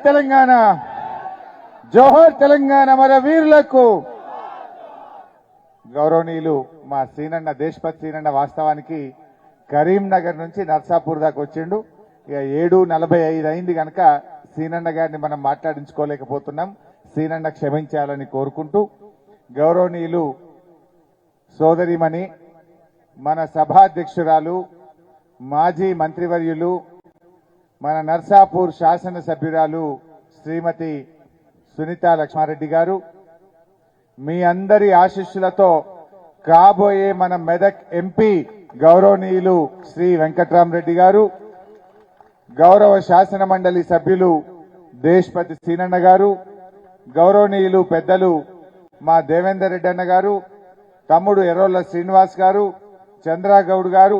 తెలంగాణ, జోహర్ తెలంగాణ మన వీరులకు. గౌరవనీయులు మా సీనన్న దేశపతి సీనన్న వాస్తవానికి కరీంనగర్ నుంచి నర్సాపూర్ దాకా వచ్చిండు. ఇక 7:45 అయింది కనుక సీనన్న గారిని మనం మాట్లాడించుకోలేకపోతున్నాం. సీనన్న క్షమించాలని కోరుకుంటూ, గౌరవనీయులు సోదరిమణి మన సభాధ్యక్షురాలు మాజీ మంత్రివర్యులు మన నర్సాపూర్ శాసనసభ్యురాలు శ్రీమతి సునీతా లక్ష్మారెడ్డి గారు, మీ అందరి ఆశీస్సులతో కాబోయే మన మెదక్ ఎంపీ గౌరవనీయులు శ్రీ వెంకట్రామరెడ్డి గారు, గౌరవ శాసన మండలి సభ్యులు దేశపతి సీనన్న గారు, గౌరవనీయులు పెద్దలు మా దేవేందర్ రెడ్డి అన్న గారు, తమ్ముడు ఎర్రోళ్ల శ్రీనివాస్ గారు, చంద్రగౌడ్ గారు,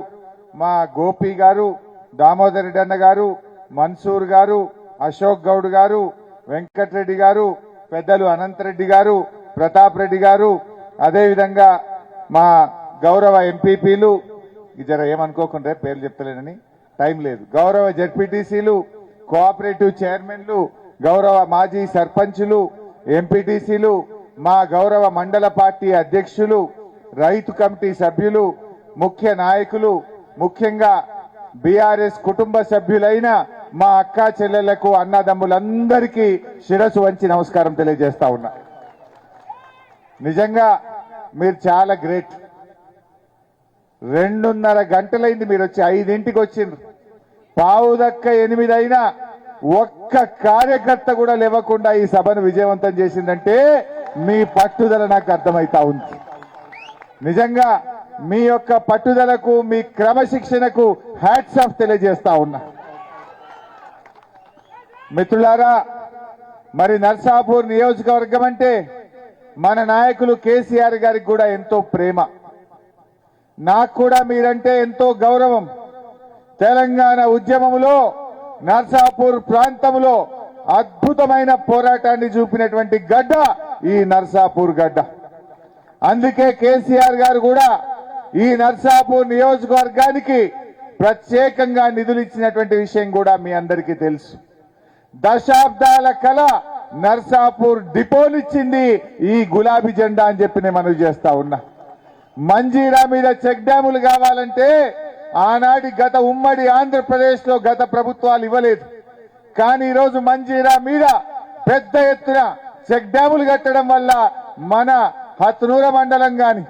మా గోపి గారు, దామోదర్ రెడ్డి అన్న గారు, మన్సూర్ గారు, అశోక్ గౌడ్ గారు, వెంకటరెడ్డి గారు, పెద్దలు అనంతరెడ్డి గారు, ప్రతాప్ రెడ్డి గారు, అదేవిధంగా మా గౌరవ ఎంపీపీలు, జర ఏమనుకోకుండా పేర్లు చెప్తలేనని టైం లేదు, గౌరవ జెడ్పీటీసీలు, కోఆపరేటివ్ చైర్మన్లు, గౌరవ మాజీ సర్పంచులు, ఎంపీటీసీలు, మా గౌరవ మండల పార్టీ అధ్యక్షులు, రైతు కమిటీ సభ్యులు, ముఖ్య నాయకులు, ముఖ్యంగా బీఆర్ఎస్ కుటుంబ సభ్యులైన మా అక్కా చెల్లెళ్లకు అన్నదమ్ములందరికీ శిరస్సు వంచి నమస్కారం తెలియజేస్తా ఉన్నా. నిజంగా మీరు చాలా గ్రేట్. 2:30 గంటలైంది మీరు వచ్చి, 5ంటికి వచ్చిండ్రు. 7:45 అయినా ఒక్క కార్యకర్త కూడా లేవకుండా ఈ సభను విజయవంతం చేసిందంటే మీ పట్టుదల నాకు అర్థమైతా ఉంది. నిజంగా మీ యొక్క పట్టుదలకు, మీ క్రమశిక్షణకు హ్యాట్స్ ఆఫ్ తెలియజేస్తా ఉన్నా. మిత్రులారా, మరి నర్సాపూర్ నియోజకవర్గం అంటే మన నాయకులు కేసీఆర్ గారికి కూడా ఎంతో ప్రేమ. నాకు కూడా మీరంటే ఎంతో గౌరవం. తెలంగాణ ఉద్యమంలో నర్సాపూర్ ప్రాంతంలో అద్భుతమైన పోరాటాన్ని చూపినటువంటి గడ్డ ఈ నర్సాపూర్ గడ్డ. అందుకే కేసీఆర్ గారు కూడా ఈ నర్సాపూర్ నియోజకవర్గానికి ప్రత్యేకంగా నిధులు ఇచ్చినటువంటి విషయం కూడా మీ అందరికీ తెలుసు. దశాబ్దాల కళ నర్సాపూర్ డిపోనిచ్చింది ఈ గులాబీ జెండా అని చెప్పి నేను మనవి చేస్తా ఉన్నా. మంజీరా మీద చెక్ డ్యాములు కావాలంటే ఆనాటి గత ఉమ్మడి ఆంధ్రప్రదేశ్ లో గత ప్రభుత్వాలు ఇవ్వలేదు. కానీ ఈరోజు మంజీరా మీద పెద్ద ఎత్తున చెక్ డ్యాములు కట్టడం వల్ల మన హత్నూర మండలం గాని,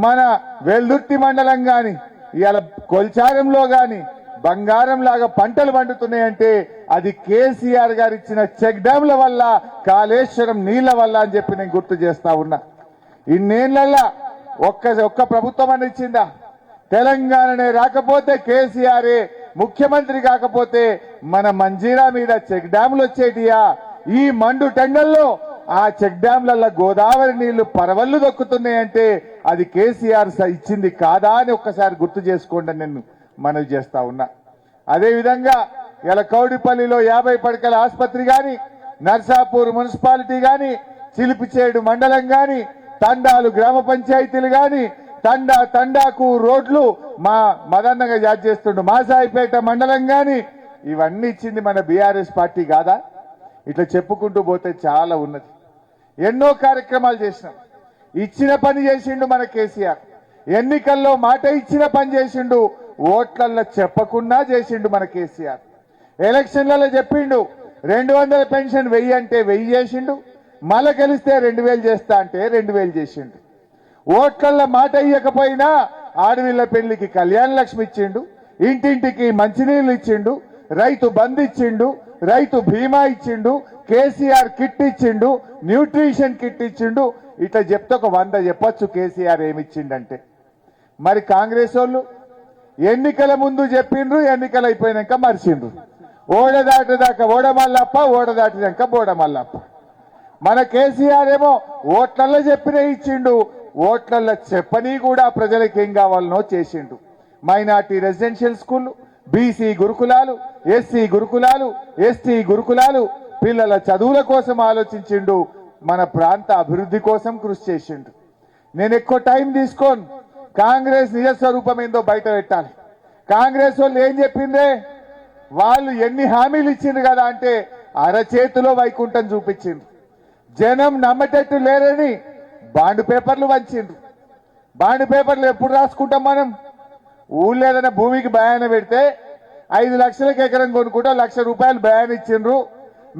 మన వెల్దుర్తి మండలం గాని, ఇవాళ కొల్చారంలో గాని బంగారం లాగా పంటలు పండుతున్నాయంటే అది కేసీఆర్ గారు ఇచ్చిన చెక్ డ్యాముల వల్ల, కాళేశ్వరం నీళ్ల వల్ల అని చెప్పి నేను గుర్తు చేస్తా ఉన్నా. ఇన్నేళ్లల్లా ఒక్క ప్రభుత్వం అని ఇచ్చిందా? తెలంగాణనే రాకపోతే, కేసీఆర్ ముఖ్యమంత్రి కాకపోతే మన మంజీరా మీద చెక్ డ్యాములు వచ్చేటియా? ఈ మండు టెండల్లో ఆ చెక్ డ్యాంలలో గోదావరి నీళ్లు పరవళ్లు దొక్కుతున్నాయంటే అది కేసీఆర్ ఇచ్చింది కాదా అని ఒక్కసారి గుర్తు చేసుకోండి నేను మనవి చేస్తా ఉన్నా. అదేవిధంగా ఇలా కౌడిపల్లిలో 50 పడకల ఆసుపత్రి గాని, నర్సాపూర్ మున్సిపాలిటీ గాని, చిలిపిచేడు మండలం గాని, తండాలు గ్రామ పంచాయతీలు గాని, తండాకు రోడ్లు మా మదన్నగా యాద్ చేస్తుండు మాసాయిపేట మండలం గాని, ఇవన్నీ ఇచ్చింది మన బీఆర్ఎస్ పార్టీ కాదా? ఇట్లా చెప్పుకుంటూ పోతే చాలా ఉన్నది. ఎన్నో కార్యక్రమాలు చేసినాం. ఇచ్చిన పని చేసిండు మన కేసీఆర్. ఎన్నికల్లో మాట ఇచ్చిన పని చేసిండు, ఓట్లల్లో చెప్పకుండా చేసిండు మన కేసీఆర్. ఎలక్షన్లలో చెప్పిండు 200 పెన్షన్ 1000 అంటే 1000 చేసిండు. మళ్ళా గెలిస్తే 2000 చేస్తా అంటే 2000 చేసిండు. ఓట్లల్లో మాట ఇయ్యకపోయినా ఆడవిళ్ల పెళ్లికి కళ్యాణ లక్ష్మి ఇచ్చిండు, ఇంటింటికి మంచినీళ్లు ఇచ్చిండు, రైతు బంద్ ఇచ్చిండు, రైతు బీమా ఇచ్చిండు, కేసీఆర్ కిట్ ఇచ్చిండు, న్యూట్రిషన్ కిట్ ఇచ్చిండు. ఇట్లా చెప్తే ఒక 100 చెప్పొచ్చు కేసీఆర్ ఏమిచ్చిండంటే. మరి కాంగ్రెస్ వాళ్ళు ఎన్నికల ముందు చెప్పిండ్రు, ఎన్నికలు అయిపోయినాక మర్చిండ్రు. ఓడదాటిదాకా ఓడమల్లప్ప, ఓడదాటినాక బోడమల్లప్ప. మన కేసీఆర్ ఏమో ఓట్లల్లో చెప్పినే ఇచ్చిండు, ఓట్లల్లో చెప్పని కూడా ప్రజలకు ఏం కావాలనో చేసిండు. మైనార్టీ రెసిడెన్షియల్ స్కూల్, బీసీ గురుకులాలు, ఎస్సీ గురుకులాలు, ఎస్టీ గురుకులాలు, పిల్లల చదువుల కోసం ఆలోచించిండు, మన ప్రాంత అభివృద్ధి కోసం కృషి చేసిండు. నేను ఎక్కువ టైం తీసుకోను. కాంగ్రెస్ నిజ స్వరూపం ఏందో బయట పెట్టాలి. కాంగ్రెస్ వాళ్ళు ఏం చెప్పిందే, వాళ్ళు ఎన్ని హామీలు ఇచ్చిండ్రు కదా అంటే అరచేతిలో వైకుంఠం చూపించిండ్రు. జనం నమ్మటట్టు లేరని బాండ్ పేపర్లు వంచిండ్రు. బాండ్ పేపర్లు ఎప్పుడు రాసుకుంటాం మనం? ఊళ్ళో ఏదైనా భూమికి బయాన పెడితే 5 లక్షలకు ఎకరం కొనుక్కుంటే ₹1,00,000 బయాన ఇచ్చిండ్రు.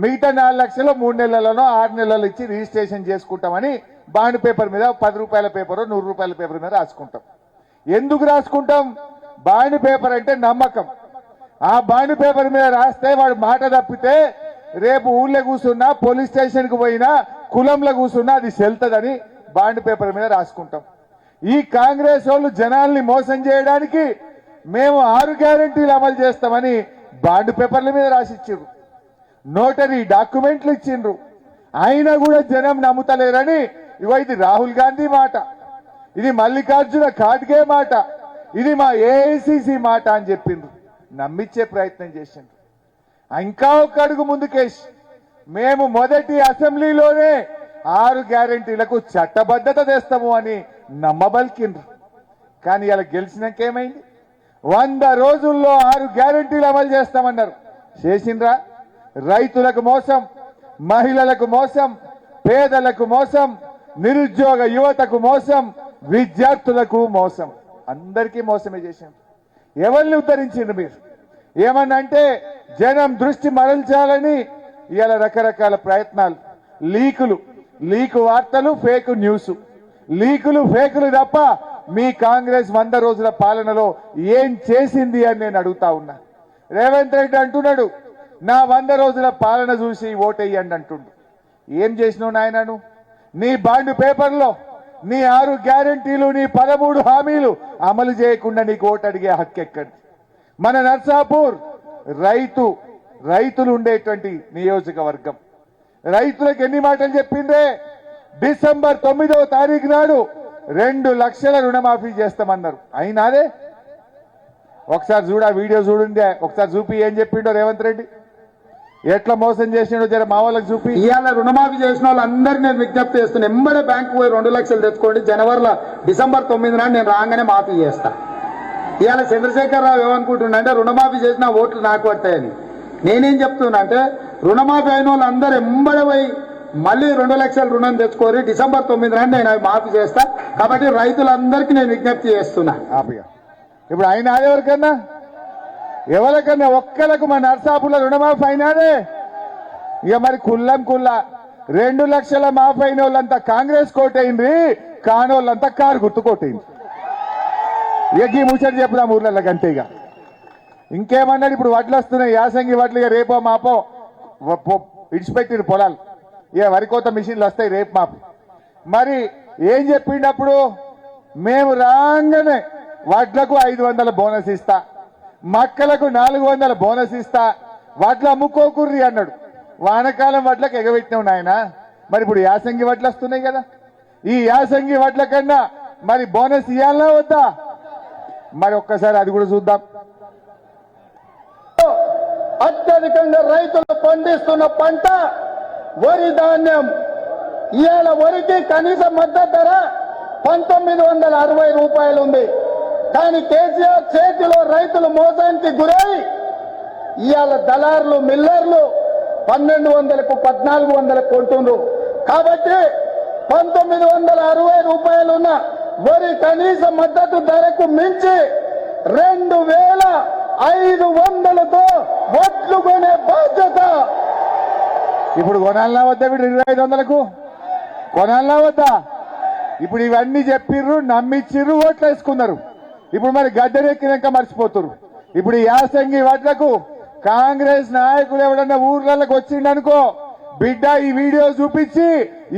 మిగతా 4 లక్షలు 3 నెలలనో 6 నెలలు ఇచ్చి రిజిస్ట్రేషన్ చేసుకుంటామని బాండ్ పేపర్ మీద ₹10 పేపర్ ₹100 పేపర్ మీద రాసుకుంటాం. ఎందుకు రాసుకుంటాం? బాండ్ పేపర్ అంటే నమ్మకం. ఆ బాండ్ పేపర్ మీద రాస్తే వాడు మాట తప్పితే రేపు ఊళ్ళో కూర్చున్నా, పోలీస్ స్టేషన్కి పోయినా, కులంలో కూర్చున్నా అది చెల్తదని బాండ్ పేపర్ మీద రాసుకుంటాం. ఈ కాంగ్రెస్ వాళ్ళు జనాల్ని మోసం చేయడానికి మేము 6 గ్యారెంటీలు అమలు చేస్తామని బాండ్ పేపర్ల మీద రాసిచ్చిండ్రు. నోటరీ డాక్యుమెంట్లు ఇచ్చిండ్రు. అయినా కూడా జనం నమ్ముతలేరని ఇగో ఇది రాహుల్ గాంధీ మాట, ఇది మల్లికార్జున ఖార్గే మాట, ఇది మా ఏఐసిసి మాట అని చెప్పిండ్రు. నమ్మించే ప్రయత్నం చేసిండ్రు. ఇంకా ఒక అడుగు ముందుకేసి మేము మొదటి అసెంబ్లీలోనే 6 గ్యారెంటీలకు చట్టబద్ధత తెస్తాము అని నమ్మబలికిండ్రు. కానీ ఇలా గెలిచినాక ఏమైంది? 100 రోజుల్లో 6 గ్యారెంటీలు అమలు చేస్తామన్నారు. చేసిండ్రా? రైతులకు మోసం, మహిళలకు మోసం, పేదలకు మోసం, నిరుద్యోగ యువతకు మోసం, విద్యార్థులకు మోసం, అందరికీ మోసమే చేసిండ్రు. ఎవరిని ఉద్ధరించిండ్రు మీరు? ఏమన్నంటే జనం దృష్టి మరల్చాలని ఇవాళ రకరకాల ప్రయత్నాలు, లీకు వార్తలు, ఫేక్ న్యూస్, లీకులు ఫేకులు తప్ప మీ కాంగ్రెస్ 100 రోజుల పాలనలో ఏం చేసింది అని నేను అడుగుతా ఉన్నా. రేవంత్ రెడ్డి అంటున్నాడు నా 100 రోజుల పాలన చూసి ఓటేయండి అంటుండు. ఏం చేసినావు నాయనను? నీ బాండ్ పేపర్లో నీ 6 గ్యారెంటీలు, నీ 13 హామీలు అమలు చేయకుండా నీకు ఓటు అడిగే హక్కు ఎక్కడి? మన నర్సాపూర్ రైతులు ఉండేటువంటి నియోజకవర్గం. రైతులకు ఎన్ని మాటలు చెప్పిందే? డిసెంబర్ 9వ తారీఖు నాడు 2 లక్షల రుణమాఫీ చేస్తామన్నారు. అయినాదే? ఒకసారి చూడ వీడియో చూడండి, ఒకసారి చూపి ఏం చెప్పిండో రేవంత్ రెడ్డి, ఎట్లా మోసం చేసిండో జర మా వాళ్ళకి చూపి. ఇవాళ రుణమాఫీ చేసిన వాళ్ళందరికీ నేను విజ్ఞప్తి చేస్తున్నా, ఎంబడే బ్యాంకు పోయి 2 లక్షలు తెచ్చుకోండి. జనవరిలో డిసెంబర్ 9 నాడు నేను రాగానే మాఫీ చేస్తా. ఇవాళ చంద్రశేఖరరావు ఏమనుకుంటున్నా అంటే రుణమాఫీ చేసిన ఓట్లు నాకు వస్తాయని. నేనేం చెప్తున్నా అంటే రుణమాఫీ అయిన వాళ్ళందరూ ఎంబడే పోయి మళ్ళీ 2 లక్షల రుణం తెచ్చుకోరి. డిసెంబర్ 9 నాడు నేను అవి మాఫీ చేస్తా. కాబట్టి రైతులందరికీ నేను విజ్ఞప్తి చేస్తున్నా. ఇప్పుడు ఆయన ఎవరికన్నా ఒక్కలకు మా నర్సాపుల రుణమాఫీ అయినాదే. ఇక మరి కుల్లా 2 లక్షల మాఫీ అయిన వాళ్ళంతా కాంగ్రెస్ కోటైంది, కానోళ్ళంతా కారు గుర్తు కోటైంది. ఇక ఈ ముచ్చట చెప్పుదాం ఊర్లలో కంటే. ఇక ఇంకేమన్నాడు? ఇప్పుడు వడ్లు వస్తున్నాయి, యాసంగి వడ్లు. ఇక రేపో మాపో ఇడిచిపెట్టిరు పొలాలు. ఇక వరికోత మిషన్లు వస్తాయి రేపు మాపు. మరి ఏం చెప్పిండప్పుడు? మేము రాగానే వడ్లకు 500 బోనస్ ఇస్తా, మక్కలకు 400 బోనస్ ఇస్తా, వడ్లు అమ్ముకోకుర్రి అన్నాడు. వానకాలం వడ్లకు ఎగబెట్టినావు నాయన. మరి ఇప్పుడు యాసంగి వడ్లు వస్తున్నాయి కదా, ఈ యాసంగి వడ్ల కన్నా మరి బోనస్ ఇవ్వాలన్నా వద్దా? మరి ఒక్కసారి అది కూడా చూద్దాం. అత్యధికంగా రైతులు పండిస్తున్న పంట వరి ధాన్యం. ఇవాళ వరికి కనీస మద్దతు ధర ₹1960 ఉంది. కానీ కేసీఆర్ చేతిలో రైతులు మోసానికి గురై ఇవాళ దళారులు, మిల్లర్లు 1200కు 1400 కొంటున్నారు. కాబట్టి ₹1960 ఉన్న వరి కనీస మద్దతు ధరకు మించి 2500తో ఓట్లు కొనే బాధ్యత. ఇప్పుడు కొనాలన్నా వద్దా? వీడు 2500కు కొనాలన్నా వద్దా? ఇప్పుడు ఇవన్నీ చెప్పిర్రు, నమ్మిచ్చిర్రు, ఓట్లు వేసుకున్నారు. ఇప్పుడు మరి గద్దెనెక్కినాక మర్చిపోతున్నారు. ఇప్పుడు యాసంగి వడ్లకు కాంగ్రెస్ నాయకులు ఎవడన్నా ఊర్లలోకి వచ్చిండనుకో, బిడ్డ ఈ వీడియో చూపించి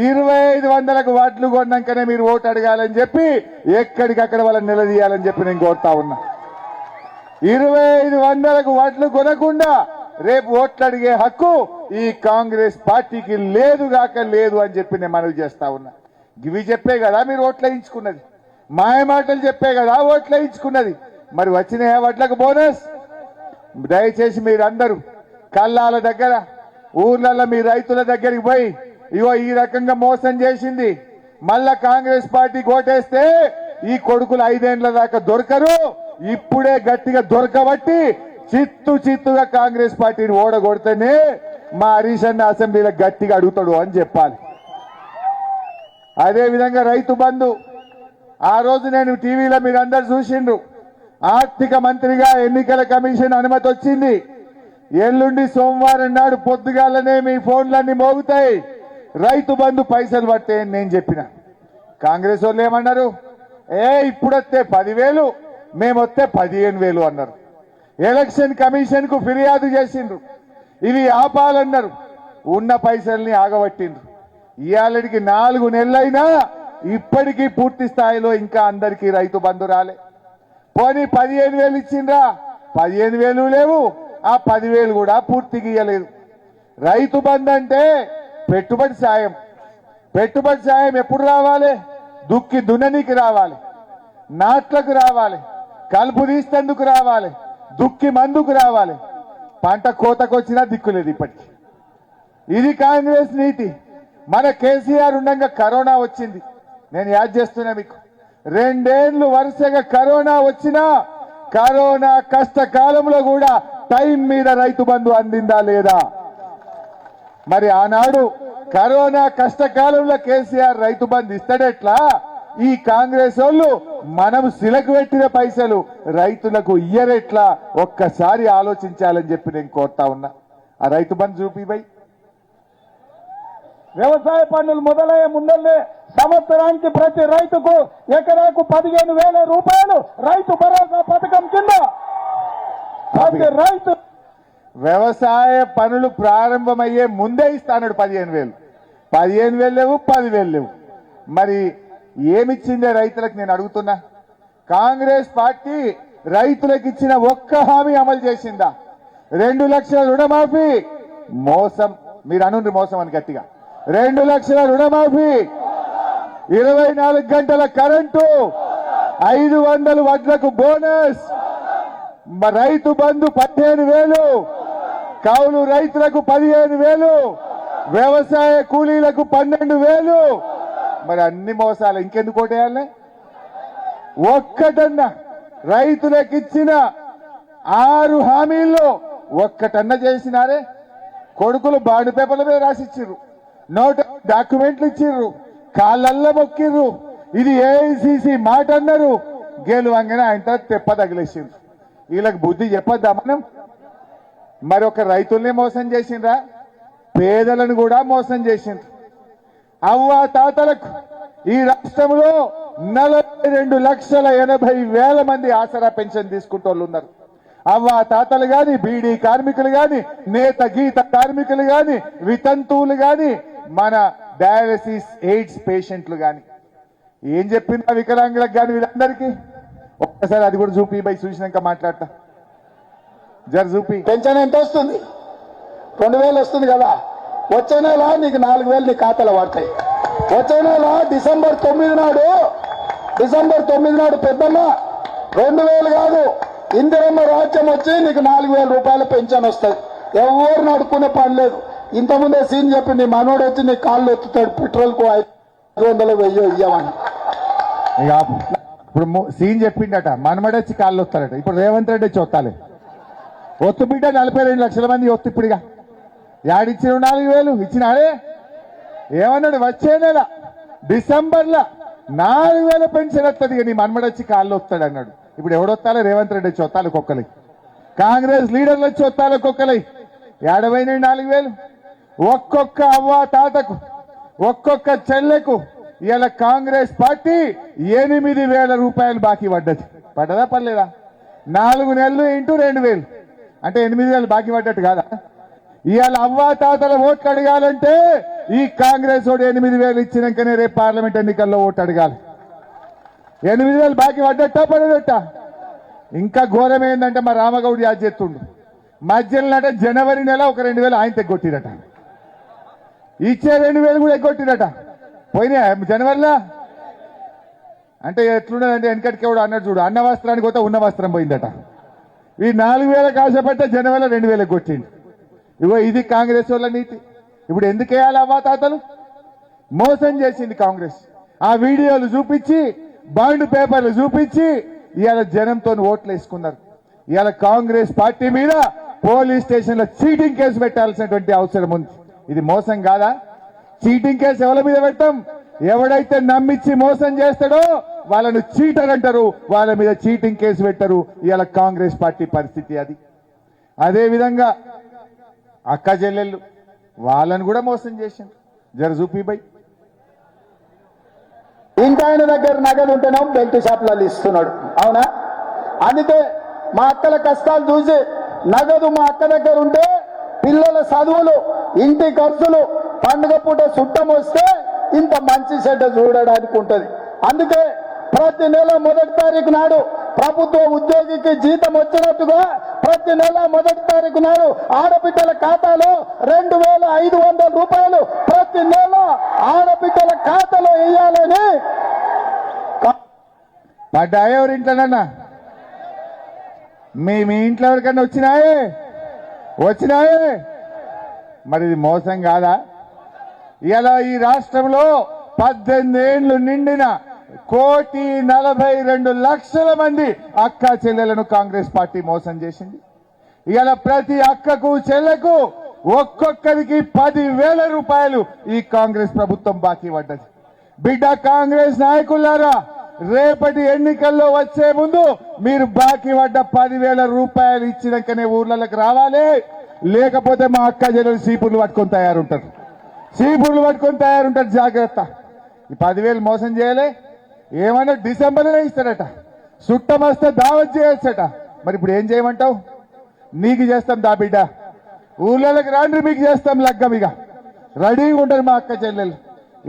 2500కు వడ్లు కొన్నాకనే మీరు ఓటు అడగాలని చెప్పి ఎక్కడికక్కడ వాళ్ళని నిలదీయాలని చెప్పి నేను కోరుతా ఉన్నా. 2500కు వడ్లు కొనకుండా రేపు ఓట్లు అడిగే హక్కు ఈ కాంగ్రెస్ పార్టీకి లేదు అని చెప్పి నేను మనవి చేస్తా ఉన్నా. ఇవి చెప్పే కదా మీరు ఓట్లు వేయించుకున్నది, మాయ మాటలు చెప్పే కదా ఓట్లు వేయించుకున్నది. మరి వచ్చిన వడ్లకు బోనస్. దయచేసి మీరందరూ కల్లాల దగ్గర, ఊర్లలో మీ రైతుల దగ్గరికి పోయి ఇగో ఈ రకంగా మోసం చేసింది, మళ్ళా కాంగ్రెస్ పార్టీ ఓటేస్తే ఈ కొడుకులు 5 ఏళ్ల దాకా దొరకరు, ఇప్పుడే గట్టిగా దొరకబట్టి చిత్తుగా కాంగ్రెస్ పార్టీని ఓడగొడితేనే మా హరీష్ అన్న అసెంబ్లీలో గట్టిగా అడుగుతాడు అని చెప్పాలి. అదే విధంగా రైతు బంధు ఆ రోజు నేను టీవీలో మీరు అందరు చూసిండ్రు. ఆర్థిక మంత్రిగా ఎన్నికల కమిషన్ అనుమతి వచ్చింది. ఎల్లుండి సోమవారం నాడు పొద్దుగాలనే మీ ఫోన్లన్నీ మోగుతాయి, రైతు బంధు పైసలు పట్టే అని నేను చెప్పిన. కాంగ్రెస్ వాళ్ళు ఏమన్నారు, ఇప్పుడొస్తే 10,000 మేమొస్తే 15,000 అన్నారు. ఎలక్షన్ కమిషన్ కు ఫిర్యాదు చేసిండ్రు, ఇవి ఆపాలన్నారు. ఉన్న పైసల్ని ఆగబట్టిండ్రు. ఇవాళకి 4 నెలలైనా ఇప్పటికీ పూర్తి స్థాయిలో ఇంకా అందరికీ రైతు బంధు రాలే. పోనీ 15,000 ఇచ్చిండ్రా, 15,000 లేవు, ఆ 10,000 కూడా పూర్తిగా ఇయ్యలేదు. రైతు బంధు అంటే పెట్టుబడి సాయం. పెట్టుబడి సాయం ఎప్పుడు రావాలి? దుక్కి దున్ననికి రావాలి, నాట్లకు రావాలి, కలుపు తీస్తేందుకు రావాలి, దుక్కి మందుకు రావాలి. పంట కోతకొచ్చినా దిక్కులేదు ఇప్పటికి. ఇది కాంగ్రెస్ నీతి. మన కేసీఆర్ ఉండగా కరోనా వచ్చింది. నేను యాద్ చేస్తున్నా మీకు, 2 ఏళ్లు వరుసగా కరోనా వచ్చినా కరోనా కష్టకాలంలో కూడా టైం మీద రైతు బంధు అందిందా లేదా? మరి ఆనాడు కరోనా కష్టకాలంలో కేసీఆర్ రైతు బంధు ఇస్తాడెట్లా? ఈ కాంగ్రెస్ వాళ్ళు మనం శిలకు పెట్టిన పైసలు రైతులకు ఇయ్యరెట్లా? ఒక్కసారి ఆలోచించాలని చెప్పి నేను కోరుతా ఉన్నా. ఆ రైతు బంధు చూపి బై. వ్యవసాయ పనులు మొదలయ్యే ముందల్లే సంవత్సరానికి ప్రతి రైతుకు ఎకరాకు 15,000 రూపాయలు రైతు భరోసా పథకం కింద ప్రతి రైతు వ్యవసాయ పనులు ప్రారంభమయ్యే ముందే ఇస్తాడు 15,000. 15,000 లేవు, 10,000 లేవు. మరి ఏమిచ్చిందే రైతులకు నేను అడుగుతున్నా. కాంగ్రెస్ పార్టీ రైతులకు ఇచ్చిన ఒక్క హామీ అమలు చేసిందా? 2 లక్షల రుణమాఫీ మోసం. మీరు అనుండ్రి మోసం అని గట్టిగా. 2 లక్షల రుణమాఫీ, 24 గంటల కరెంటు, 500 వడ్లకు బోనస్, రైతు బంధు 15,000, కౌలు రైతులకు 15,000, వ్యవసాయ కూలీలకు 12,000. మరి అన్ని మోసాలు ఇంకెందుకు ఓటేయాలి? ఒక్కటన్నా రైతులకు ఇచ్చిన 6 హామీల్లో ఒక్కటన్నా చేసినారే? కొడుకులు బాండ్ పేపర్ల మీద రాసిచ్చిర్రు, నోట్ డాక్యుమెంట్లు ఇచ్చిర్రు, కాళ్ళల్లో మొక్కిర్రు, ఇది ఏఐసిసి మాట అన్నారు. గెలువంగానే ఆయన తెప్ప తగిలేసిండ్రు. వీళ్ళకి బుద్ధి చెప్పొద్దా మనం? మరి ఒక రైతుల్ని మోసం చేసిండ్రా, పేదలను కూడా మోసం చేసిండ్రు. అవ్వ తాతలకు ఈ రాష్ట్రంలో 42,80,000 మంది ఆసరా పెన్షన్ తీసుకుంటోళ్ళు ఉన్నారు. అవ్వ తాతలు గాని, బీడీ కార్మికులు గాని, నేత గీత కార్మికులు గాని, వితంతువులు గాని, మన డయాలసిస్ ఎయిడ్స్ పేషెంట్లు గాని. ఏం చెప్పిందా వికలాంగులకు గాని వీళ్ళందరికీ? ఒక్కసారి అది కూడా చూపి బై, చూసినాక మాట్లాడతా. జర చూపి. పెన్షన్ ఎంత వస్తుంది? 2,000 వస్తుంది కదా. వచ్చే నెల నీకు 4,000 నీ ఖాతాలో పడతాయి. వచ్చే నెల డిసెంబర్ 9 నాడు పెద్దమ్మ 2,000 కాదు, ఇందిరమ్మ రాజ్యం వచ్చి నీకు 4,000 రూపాయల పెన్షన్ వస్తుంది. ఎవరు నడుకునే పని లేదు. ఇంతకుముందే సీన్ చెప్పి నీ మనోడు వచ్చి నీ కాళ్ళు ఎత్తుతాడు, పెట్రోల్ కు 500 1000 ఇయ్యమని. ఇక ఇప్పుడు సీన్ చెప్పిండట, మనమడొచ్చి కాళ్ళు వస్తాడట. ఇప్పుడు రేవంత్ రెడ్డి వచ్చి వస్తాలే. ఒత్తు బిడ్డ 42 లక్షల మంది ఒత్తు. ఇప్పుడుగా యాడిచ్చిన 4,000 ఇచ్చినాడే. ఏమన్నాడు? వచ్చే నెల డిసెంబర్లో 4,000 పెన్షన్ వస్తుంది, నీ మనమడొచ్చి కాళ్ళు వస్తాడు అన్నాడు. ఇప్పుడు ఎవడొత్తాలే? రేవంత్ రెడ్డి వచ్చి వస్తాలి ఒక్కొక్కలి, కాంగ్రెస్ లీడర్లు వచ్చి వస్తాలి ఒక్కొక్కలి. 54,000. ఒక్కొక్క అవ్వ తాతకు, ఒక్కొక్క చెల్లెకు ఇలా కాంగ్రెస్ పార్టీ 8,000 రూపాయలు బాకీ పడ్డది. పడ్డదా పర్లేదా? 4 నెలలు ఇంటూ 2,000 అంటే 8,000 బాకీ పడ్డట్టు కాదా? ఇవాళ అవ్వా తాతల ఓట్లు అడగాలంటే ఈ కాంగ్రెస్ ఓటు 8,000 ఇచ్చినాకనే రేపు పార్లమెంట్ ఎన్నికల్లో ఓటు అడగాలి. 8,000 బాకీ పడ్డట్టా పడదట్టా? ఇంకా ఘోరం ఏంటంటే మా రామగౌడ్ యాద్ చేస్తుండు, మధ్యలో జనవరి నెల ఒక 2,000 ఆయన తెగొట్టిరట. ఇచ్చే 2,000 కూడా ఎగ్గొట్టిరట. పోయినా జనవరిలో. అంటే ఎట్లున్నదంటే వెనకటికి ఎవడు అన్నాడు చూడు, అన్న వస్త్రానికి పోతే ఉన్న వస్త్రం పోయిందట. ఈ 4,000 ఆశపడితే జనవరిలో 2,000 కొట్టిండు. ఇగో ఇది కాంగ్రెస్ వాళ్ళ నీతి. ఇప్పుడు ఎందుకు వేయాలి అవ్వా తాతలు? మోసం చేసింది కాంగ్రెస్. ఆ వీడియోలు చూపించి, బాండ్ పేపర్లు చూపించి ఇవాళ జనంతో ఓట్లు వేసుకున్నారు. ఇవాళ కాంగ్రెస్ పార్టీ మీద పోలీస్ స్టేషన్లో చీటింగ్ కేసు పెట్టాల్సినటువంటి అవసరం ఉంది. ఇది మోసం కాదా? చీటింగ్ కేసు ఎవరి మీద పెడతాం? ఎవడైతే నమ్మిచ్చి మోసం చేస్తాడో వాళ్ళను చీటర్ అంటారు, వాళ్ళ మీద చీటింగ్ కేసు పెట్టరు. ఇవాళ కాంగ్రెస్ పార్టీ పరిస్థితి అది. అదే విధంగా అక్క చెల్లెళ్ళు వాళ్ళను కూడా మోసం చేసిండు. జర చూపి బై. ఇంటాయన దగ్గర నగదు ఉంటేనేమో బెల్ట్ షాప్లలో ఇస్తున్నాడు, అవునా? అందుకే మా అక్కల కష్టాలు చూసి నగదు మా అక్క దగ్గర ఉంటే పిల్లల చదువులు, ఇంటి ఖర్చులు, పండుగ పూట చుట్టం వస్తే ఇంత మంచి చెడ్డ చూడడానికి ఉంటది. అందుకే ప్రతి నెల 1వ తారీఖు నాడు ప్రభుత్వ ఉద్యోగికి జీతం వచ్చినట్టుగా ప్రతి నెల 1వ తారీఖు నాడు ఆడబిడ్డల ఖాతాలో 2,500 రూపాయలు ప్రతి నెల ఆడబిడ్డల ఖాతాలో వేయాలని. పడ్డాయే ఎవరి ఇంట్లోనన్నా? మీ ఇంట్లో ఎవరికన్నా వచ్చినాయే? మరి ఇది మోసం కాదా? ఇలా ఈ రాష్ట్రంలో 18 ఏళ్లు నిండిన 1,42,00,000 మంది అక్క చెల్లెలను కాంగ్రెస్ పార్టీ మోసం చేసింది. ఇలా ప్రతి అక్కకు చెల్లెకు ఒక్కొక్కరికి 10,000 రూపాయలు ఈ కాంగ్రెస్ ప్రభుత్వం బాకీ పడ్డది. బిడ్డ కాంగ్రెస్ నాయకులారా, రేపటి ఎన్నికల్లో వచ్చే ముందు మీరు బాకీ పడ్డ 10,000 రూపాయలు ఇచ్చినాకనే ఊర్లలోకి రావాలి. లేకపోతే మా అక్క చెల్లెలు సీపుర్లు పట్టుకొని తయారుంటారు. జాగ్రత్త. ఈ 10,000 మోసం చేయలే. ఏమన్నా డిసెంబర్లోనే ఇస్తాడట, చుట్టం వస్తే దావత్ చేయొచ్చట. మరి ఇప్పుడు ఏం చేయమంటావు? నీకు చేస్తాం దా బిడ్డ, ఊళ్ళకి రాండ్రి, మీకు చేస్తాం లగ్గం. ఇక రెడీగా ఉంటారు మా అక్క చెల్లెలు.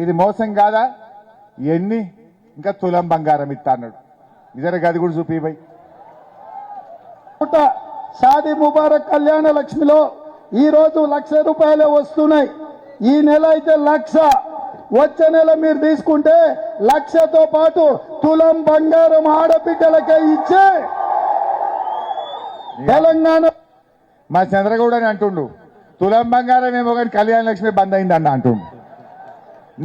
ఇది మోసం కాదా? ఎన్ని ఇంకా తులం బంగారం ఇస్తా అన్నాడు. ఇదర గది కూడా చూపి పోయి. షాదీ ముబారక్ కళ్యాణ లక్ష్మిలో ఈ రోజు 1,00,000 రూపాయలే వస్తున్నాయి. ఈ నెల అయితే 1,00,000. వచ్చే నెల మీరు తీసుకుంటే 1,00,000తో పాటు తులం బంగారం ఆడబిడ్డలకే ఇచ్చే తెలంగాణ. మా చంద్రగౌడ అని అంటుండు తులం బంగారం ఏమో కానీ కళ్యాణ లక్ష్మి బంద్ అయిందన్న అంటుండు.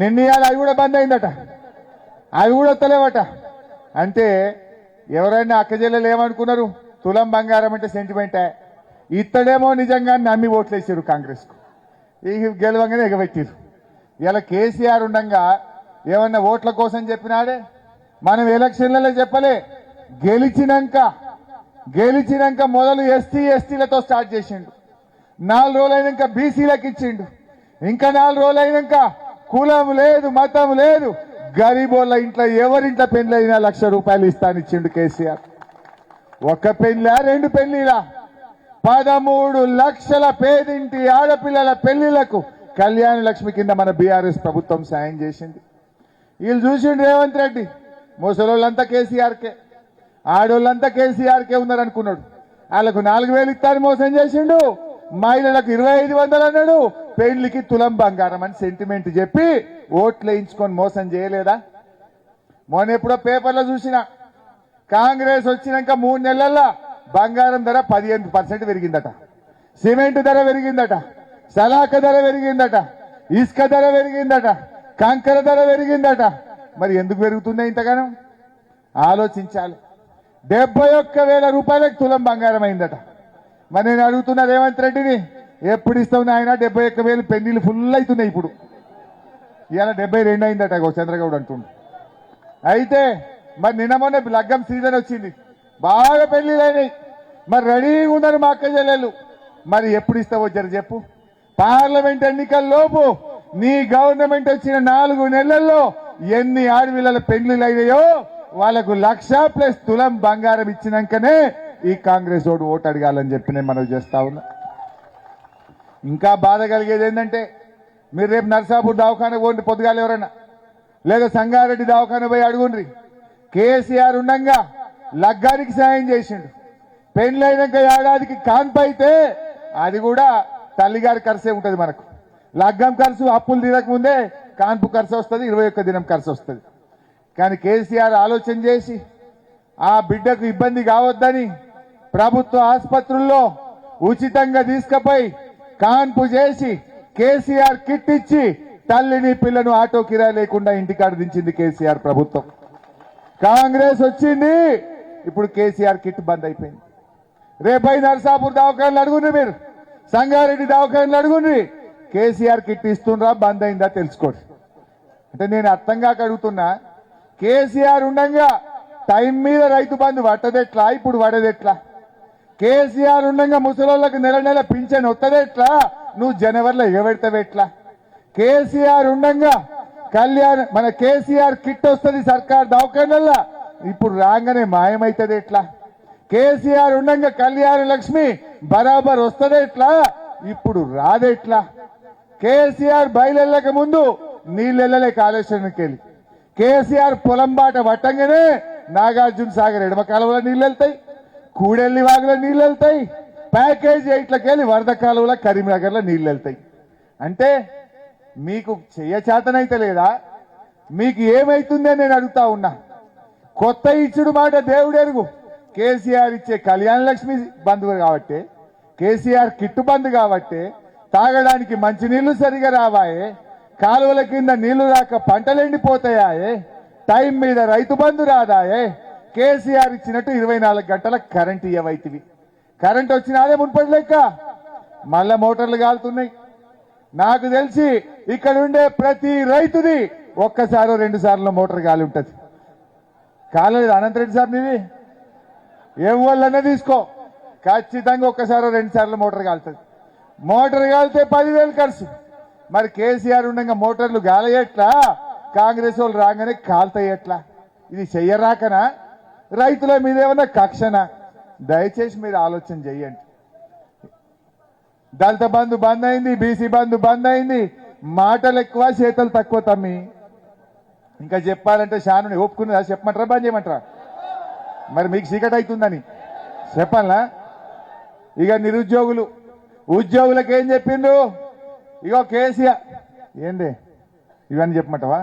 నిన్నయాలు అవి కూడా బంద్ అయిందట, అవి కూడా వస్తలేవట. అంటే ఎవరైనా అక్క చెల్లెలు ఏమనుకున్నారు? తులం బంగారం అంటే సెంటిమెంటే. ఇత్తడేమో నిజంగా నమ్మి ఓట్లేసారు కాంగ్రెస్ కు, ఈ గెలవంగానే ఎగబెట్టారు. ఇలా కేసీఆర్ ఉండగా ఏమన్నా ఓట్ల కోసం చెప్పినాడే? మనం ఎలక్షన్లలో చెప్పలే. గెలిచినాక మొదలు ఎస్టీలతో స్టార్ట్ చేసిండు. 4 రోజులైనాక బీసీలకు ఇచ్చిండు. ఇంకా 4 రోజులైనాక కులం లేదు, మతం లేదు, గరీబోళ్ళ ఇంట్లో ఎవరింట్లో పెళ్లైనా 1,00,000 రూపాయలు ఇస్తానిచ్చిండు కేసీఆర్. ఒక పెళ్లా 2 పెళ్లిలా 13 లక్షల పేదింటి ఆడపిల్లల పెళ్లిళ్లకు కళ్యాణ లక్ష్మి కింద మన బీఆర్ఎస్ ప్రభుత్వం సాయం చేసింది. వీళ్ళు చూసిండు రేవంత్ రెడ్డి, ముసలోళ్ళంతా కేసీఆర్కే, ఆడోళ్ళంతా కేసీఆర్కే ఉన్నారనుకున్నాడు. వాళ్ళకు 4,000 ఇస్తారని మోసం చేసిండు. మహిళలకు 2,500 అన్నాడు. పెళ్లికి తులం బంగారం అని సెంటిమెంట్ చెప్పి ఓట్లు వేయించుకొని మోసం చేయలేదా? మొన్న ఎప్పుడో పేపర్లో చూసిన, కాంగ్రెస్ వచ్చినాక 3 నెలల్లో బంగారం ధర 15% పెరిగిందట, సిమెంట్ ధర పెరిగిందట, సలాక ధర పెరిగిందట, ఇసుక ధర పెరిగిందట, కంకర ధర పెరిగిందట. మరి ఎందుకు పెరుగుతున్నాయి ఇంతగానో? ఆలోచించాలి. 71,000 రూపాయలకు తులం బంగారం అయిందట. మరి నేను అడుగుతున్నా రేవంత్ రెడ్డిని, ఎప్పుడు ఇస్తావు నాయన? 71,000 పెళ్లిళ్ళు ఫుల్ అవుతున్నాయి. ఇప్పుడు ఇవాళ 72 అయిందట చంద్రగౌడ్ అంటుండు. అయితే మరి నిన్న మొన్న లగ్గం సీజన్ వచ్చింది, బాగా పెళ్లిళ్ళు అయినాయి. మరి రెడీగా ఉన్నారు మా అక్క చెల్లెళ్ళు. మరి ఎప్పుడు ఇస్తావో జర చెప్పు. పార్లమెంట్ ఎన్నికల్లోపు నీ గవర్నమెంట్ వచ్చిన 4 నెలల్లో ఎన్ని ఆడపిల్లల పెళ్లిళ్ళు అయినాయో వాళ్ళకు 1,00,000+ తులం బంగారం ఇచ్చినాకనే ఈ కాంగ్రెస్ ఓటు అడగాలని చెప్పి నేను మనవి చేస్తా ఉన్నా. ఇంకా బాధ కలిగేది ఏంటంటే, మీరు రేపు నర్సాపూర్ దవాఖాన పోండి పొద్దుగాల ఎవరైనా, లేదా సంగారెడ్డి దవాఖాన పోయి అడుగుండ్రి. కేసీఆర్ ఉండగా లగ్గానికి సాయం చేసిండు. పెళ్లైనాక ఏడాదికి కాన్పు అయితే అది కూడా తల్లిగారి ఖర్చే ఉంటుంది. మనకు లగ్గం ఖర్చు అప్పులు తీరకముందే కాన్పు ఖర్చు వస్తుంది, 21 దినం ఖర్చు వస్తుంది. కానీ కేసీఆర్ ఆలోచన చేసి ఆ బిడ్డకు ఇబ్బంది కావద్దని ప్రభుత్వ ఆసుపత్రుల్లో ఉచితంగా తీసుకుపోయి కాన్పు చేసి కేసీఆర్ కిట్ ఇచ్చి తల్లిని పిల్లను ఆటో కిరాయి లేకుండా ఇంటికాడ దించింది కేసీఆర్ ప్రభుత్వం. కాంగ్రెస్ వచ్చింది, ఇప్పుడు కేసీఆర్ కిట్ బంద్ అయిపోయింది. రేపై నర్సాపూర్ దవాఖానలు అడుగుండ్రి, మీరు సంగారెడ్డి దవాఖానలు అడుగుండ్రి, కేసీఆర్ కిట్ ఇస్తుండ్రా బంద్ అయిందా తెలుసుకోండి. అంటే నేను అర్థం కాక అడుగుతున్నా, కేసీఆర్ ఉండగా టైం మీద రైతు బంధు పట్టదెట్లా, ఇప్పుడు పడదెట్లా? కేసీఆర్ ఉండగా ముసలోళ్ళకి నెల నెల పింఛన్ వత్తదెట్లా, నువ్వు జనవరిలో ఎగబెడతావెట్లా? కేసీఆర్ ఉండగా మన కేసీఆర్ కిట్ వస్తుంది సర్కార్ దవాఖానల్లా, ఇప్పుడు రాగానే మాయమైతుంది ఎట్లా? కేసీఆర్ ఉండగా కళ్యాణ లక్ష్మి బరాబర్ వస్తుంది ఎట్లా, ఇప్పుడు రాదెట్లా? కేసీఆర్ బయలుక ముందు నీళ్ళెళ్ళలే కాళేశ్వరానికి వెళ్ళి, కేసీఆర్ పొలం బాట పట్టంగానే నాగార్జున సాగర్ ఎడమ కాలువలో నీళ్ళు వెళ్తాయి, కూడెల్లి వాగులో నీళ్ళు వెళ్తాయి, ప్యాకేజ్ 8కి వెళ్ళి వరద కాలువలో కరీంనగర్లో నీళ్ళు వెళ్తాయి. అంటే మీకు చేతనైతే లేదా? మీకు ఏమైతుందని నేను అడుగుతా ఉన్నా. కొత్త ఇచ్చుడు మాట దేవుడెరుగు. కేసీఆర్ ఇచ్చే కళ్యాణ లక్ష్మి బంధు కాబట్టి, కేసీఆర్ కిట్టు బంధు కాబట్టి తాగడానికి మంచినీళ్లు సరిగా రావాయే, కాలువల కింద నీళ్లు రాక పంటలు ఎండిపోతాయే, టైం మీద రైతు బంధు రాదాయే, కేసీఆర్ ఇచ్చినట్టు 24 గంటల కరెంట్ ఇవ్వైతివి. కరెంట్ వచ్చినాదే మున్పటి లెక్క, మళ్ళా మోటార్లు కాలుతున్నాయి. నాకు తెలిసి ఇక్కడ ఉండే ప్రతి రైతుది ఒక్కసారో 2 సార్లు మోటార్ గాలి ఉంటుంది. కాలేదు అనంతరెడ్డి సార్, నీది ఎవళ్ళన్నా తీసుకో, ఖచ్చితంగా ఒక్కసారో 2 సార్లు మోటార్ కాలుతుంది. మోటార్ కాలితే 10,000 ఖర్చు. మరి కేసీఆర్ ఉండగా మోటార్లు గాలయట్లా, కాంగ్రెస్ వాళ్ళు రాగానే కాలుతాయట్లా? ఇది చెయ్యరాకనా? రైతుల మీద ఏమన్నా కక్షనా? దయచేసి మీరు ఆలోచన చెయ్యండి. దళిత బంధు బంద్ అయింది, బీసీ బంధు బంద్ అయింది, మాటలు ఎక్కువ చేతలు తక్కువ తమ్మి. ఇంకా చెప్పాలంటే షాను ఒప్పుకున్నదా? చెప్పమంటారా బంద్ చేయమంటారా? మరి మీకు చీకటి అవుతుందని చెప్పాలా? ఇక నిరుద్యోగులు ఉద్యోగులకు ఏం చెప్పిండ్రు? ఇగో కేసీఆర్ ఏంది ఇవన్నీ చెప్పమంటావా?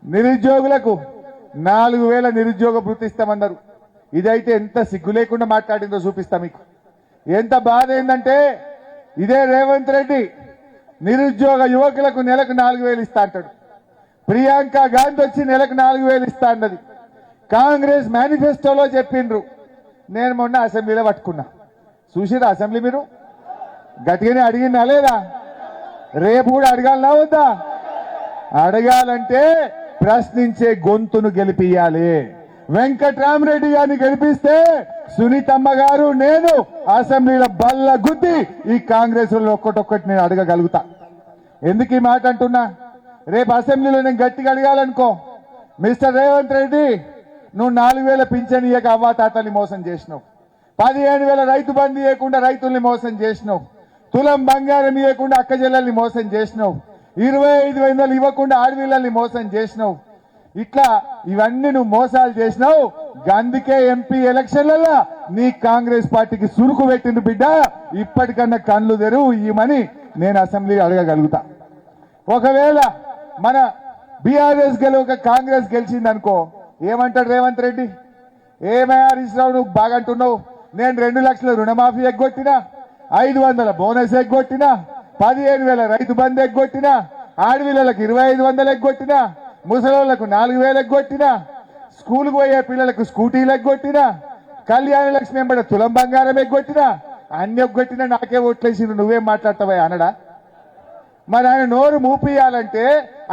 నిరుద్యోగులకు 4,000 నిరుద్యోగ భృతి ఇస్తామన్నారు. ఇదైతే ఎంత సిగ్గు లేకుండా మాట్లాడిందో చూపిస్తా మీకు. ఎంత బాధ ఏంటంటే, ఇదే రేవంత్ రెడ్డి నిరుద్యోగ యువకులకు నెలకు 4,000 ఇస్తా అంటాడు. ప్రియాంక గాంధీ వచ్చి నెలకు 4,000 ఇస్తా అన్నది. కాంగ్రెస్ మేనిఫెస్టోలో చెప్పిండ్రు. నేను మొన్న అసెంబ్లీలో పట్టుకున్నా. చూసిరా అసెంబ్లీ? మీరు గట్టిగానే అడిగినా లేదా? రేపు కూడా అడగాలనా వద్దా? అడగాలంటే ప్రశ్నించే గొంతును గెలిపియాలి. వెంకట్రామరెడ్డి గారిని గెలిపిస్తే సునీతమ్మ గారు నేను అసెంబ్లీలో బల్ల గుద్ది ఈ కాంగ్రెస్ ఒక్కటొక్కటి నేను అడగగలుగుతా. ఎందుకు ఈ మాట అంటున్నా? రేపు అసెంబ్లీలో నేను గట్టిగా అడగాలనుకో, మిస్టర్ రేవంత్ రెడ్డి, నువ్వు 4,000 పింఛన్ ఇయ్యక అవ్వాతాతల్ని మోసం చేసినావు, 15,000 రైతు బంధు ఇవ్వకుండా రైతుల్ని మోసం చేసినావు, తులం బంగారం ఇవ్వకుండా అక్క చెల్లెల్ని మోసం చేసినావు, 25,000 ఇవ్వకుండా ఆడపిల్లల్ని మోసం చేసినావు. ఇట్లా ఇవన్నీ నువ్వు మోసాలు చేసినావు. అందుకే ఎంపీ ఎలక్షన్లలో నీ కాంగ్రెస్ పార్టీకి సురుకు పెట్టింది బిడ్డ. ఇప్పటికన్నా కళ్ళు తెరువు ఇవ్వమని నేను అసెంబ్లీ అడగగలుగుతా. ఒకవేళ మన బీఆర్ఎస్ గెలవక కాంగ్రెస్ గెలిచిందనుకో, ఏమంటాడు రేవంత్ రెడ్డి? ఏమయ్యా హరీష్ రావు, నువ్వు బాగా అంటున్నావు, నేను 2 లక్షల రుణమాఫీ ఎగ్గొట్టినా, 500 బోనస్ ఎగ్గొట్టినా, 15,000 రైతు బంధు ఎగ్గొట్టినా, ఆడపిల్లలకు 2,500 ఎగ్గొట్టినా, ముసలోళ్లకు 4,000 ఎగ్గొట్టినా, స్కూల్కి పోయే పిల్లలకు స్కూటీలు ఎగ్గొట్టినా, కళ్యాణ లక్ష్మి ఎంబడ తులం బంగారం ఎగ్గొట్టినా, అన్ని ఎగ్గొట్టినా నాకే ఓట్లేసి నువ్వేం మాట్లాడతావా అనడా? మరి ఆయన నోరు మూపియాలంటే,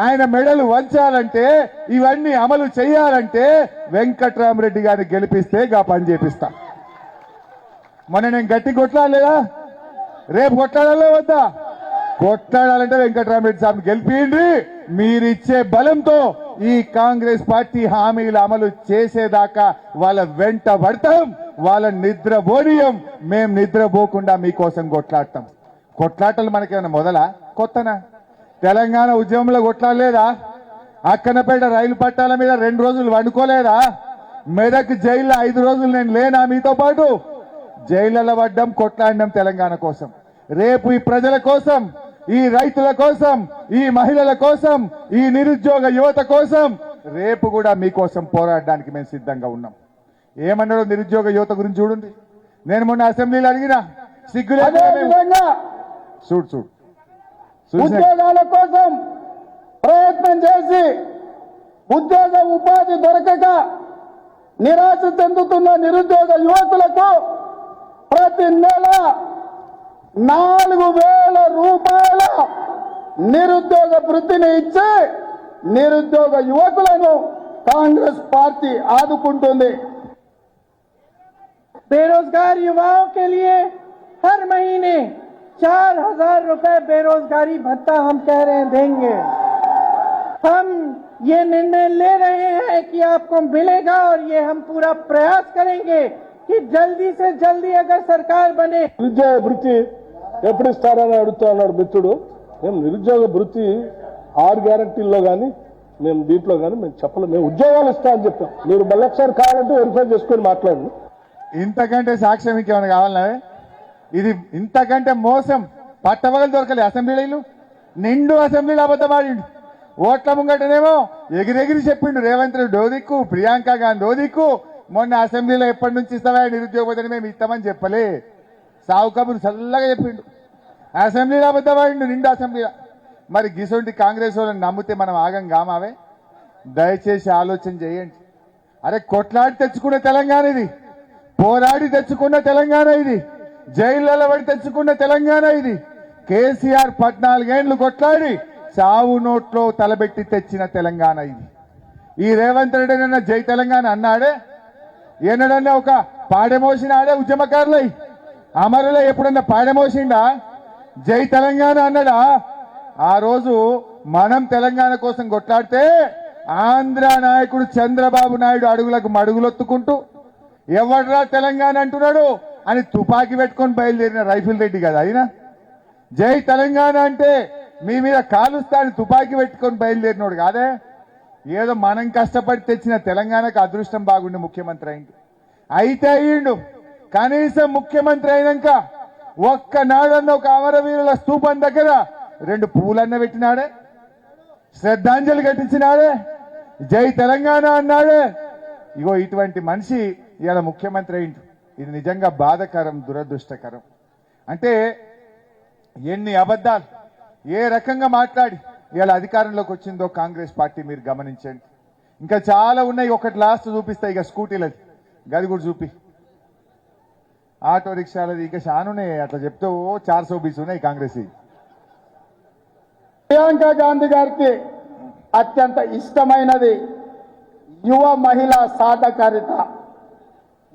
ఆయన మెడలు వంచాలంటే, ఇవన్నీ అమలు చేయాలంటే వెంకట్రామరెడ్డి గారిని గెలిపిస్తే గా పని చేపిస్తా. మొన్న నేను గట్టి కొట్లాడలేదా? రేపు కొట్లాడాలో వద్దా? కొట్లాడాలంటే వెంకట్రామరెడ్డి సార్ని గెలిపిండి. మీరిచ్చే బలంతో ఈ కాంగ్రెస్ పార్టీ హామీలు అమలు చేసేదాకా వాళ్ళ వెంట పడతాం, వాళ్ళ నిద్రపోనీయం. మేం నిద్రపోకుండా మీకోసం కొట్లాడతాం. కొట్లాటలు మనకేమైనా మొదలా కొత్తనా? తెలంగాణ ఉద్యమంలో కొట్లాడలేదా? అక్కనపేట రైలు పట్టాల మీద 2 రోజులు వండుకోలేదా? మెదక్ జైల్లో 5 రోజులు నేను లేనా మీతో పాటు? జైళ్లలో పడ్డం, కొట్లాడినాం తెలంగాణ కోసం. రేపు ఈ ప్రజల కోసం, ఈ రైతుల కోసం, ఈ మహిళల కోసం, ఈ నిరుద్యోగ యువత కోసం రేపు కూడా మీకోసం పోరాడడానికి మేము సిద్ధంగా ఉన్నాం. ఏమన్నాడో నిరుద్యోగ యువత గురించి చూడండి. నేను మొన్న అసెంబ్లీలో అడిగినా, సిగ్గులేదు. చూడు ఉద్యోగాల కోసం ప్రయత్నం చేసి ఉద్యోగ ఉపాధి దొరకక నిరాశ చెందుతున్న నిరుద్యోగ యువకులకు ప్రతి నెల 4,000 రూపాయల నిరుద్యోగ వృత్తిని ఇచ్చి నిరుద్యోగ యువకులను కాంగ్రెస్ పార్టీ ఆదుకుంటుంది. बेरोजगार युवाओं के लिए हर महीने 4,000 रुपए बेरोजगारी भत्ता हम कह रहे हैं देंगे। हम ये निर्णय ले रहे हैं कि आपको मिलेगा और ये हम पूरा प्रयास करेंगे कि जल्दी से जल्दी अगर सरकार बने। నిరుద్యోగ వృత్తి ఎప్పుడు ఇస్తారని అడుగుతున్నాడు మిత్రుడు. మేము నిరుద్యోగ వృత్తి 6 గ్యారంటీల్లో కానీ మేము దీంట్లో కానీ మేము చెప్పలేము. మేము ఉద్యోగాలు ఇస్తామని చెప్పాం. మీరు మళ్ళీ ఒకసారి కావాలంటే వెరిఫై చేసుకొని మాట్లాడండి. ఇంతకంటే సాక్ష్యం ఇంకేమైనా కావాలన్నా? ఇది ఇంతకంటే మోసం పట్టవగలు దొరకలే. అసెంబ్లీలు నిండు అసెంబ్లీలో అబద్ధమాడిండు. ఓట్ల ముంగటనేమో ఎగిరెగిరి చెప్పిండు రేవంత్ రెడ్డి డోదిక్కు, ప్రియాంక గాంధీ డోదిక్కు. మొన్న అసెంబ్లీలో ఎప్పటి నుంచి ఇస్తావా నిరుద్యోగ మేము ఇస్తామని చెప్పలే. సావు కబురు చల్లగా చెప్పిండు. అసెంబ్లీలో అబద్ధమాడిండు నిండు అసెంబ్లీలో. మరి గిసొంటి కాంగ్రెస్ వాళ్ళని నమ్మితే మనం ఆగం కామావే? దయచేసి ఆలోచన చేయండి. అరే కొట్లాడి తెచ్చుకున్న తెలంగాణ ఇది, పోరాడి తెచ్చుకున్న తెలంగాణ ఇది, జైళ్లలో పడి తెచ్చుకున్న తెలంగాణ ఇది. కేసీఆర్ 14 ఏళ్లు కొట్లాడి చావు నోట్లో తలబెట్టి తెచ్చిన తెలంగాణ ఇది. ఈ రేవంత్ రెడ్డి అన్న జై తెలంగాణ అన్నాడే? ఏనాడన్నా ఒక పాడెమోసినాడే? ఉద్యమకారులై అమరులై ఎప్పుడన్నా పాడెమోసిండా? జై తెలంగాణ అన్నాడా? ఆ రోజు మనం తెలంగాణ కోసం కొట్లాడితే ఆంధ్ర నాయకుడు చంద్రబాబు నాయుడు అడుగులకు మడుగులొత్తుకుంటూ ఎవడ్రా తెలంగాణ అంటున్నాడు అని తుపాకీ పెట్టుకొని బయలుదేరిన రైఫిల్ రెడ్డి కదా అయినా. జై తెలంగాణ అంటే మీ మీద కాలుస్తాని తుపాకీ పెట్టుకొని బయలుదేరినోడు కాదే. ఏదో మనం కష్టపడి తెచ్చిన తెలంగాణకు అదృష్టం బాగుండి ముఖ్యమంత్రి అయింది. అయితే అయ్యిండు. కనీసం ముఖ్యమంత్రి అయినాక ఒక్కనాడన్న ఒక అమరవీరుల స్తూపం దగ్గర 2 పూలన్న పెట్టినాడే, శ్రద్ధాంజలి ఘటించినాడే, జై తెలంగాణ అన్నాడే. ఇగో ఇటువంటి మనిషి ఇవాళ ముఖ్యమంత్రి అయిండు. ఇది నిజంగా బాధాకరం, దురదృష్టకరం. అంటే ఎన్ని అబద్ధాలు, ఏ రకంగా మాట్లాడి ఇవాళ అధికారంలోకి వచ్చిందో కాంగ్రెస్ పార్టీ మీరు గమనించండి. ఇంకా చాలా ఉన్నాయి. ఒకటి లాస్ట్ చూపిస్తాయి. ఇక స్కూటీలది గది కూడా చూపి, ఆటో రిక్షాలది ఇంకా చానున్నాయి. అట్లా చెప్తే 420 ఉన్నాయి కాంగ్రెస్. ప్రియాంక గాంధీ గారికి అత్యంత ఇష్టమైనది యువ మహిళా సాధకారిత.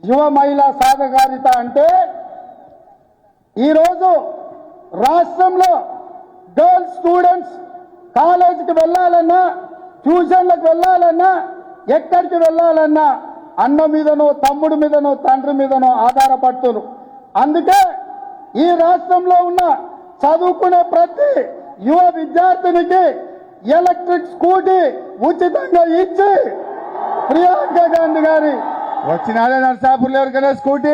యువ మహిళా సాధకారిత అంటే ఈరోజు రాష్ట్రంలో గర్ల్స్ స్టూడెంట్స్ కాలేజీకి వెళ్ళాలన్నా, ట్యూషన్లకు వెళ్ళాలన్నా, ఎక్కడికి వెళ్ళాలన్నా అన్న మీదనో, తమ్ముడి మీదనో, తండ్రి మీదనో ఆధారపడుతున్నారు. అందుకే ఈ రాష్ట్రంలో ఉన్న చదువుకునే ప్రతి యువ విద్యార్థినికి ఎలక్ట్రిక్ స్కూటీ ఉచితంగా ఇచ్చి ప్రియాంక గాంధీ గారి వచ్చినాడే నర్సాపూర్లో ఎవరికైనా స్కూటీ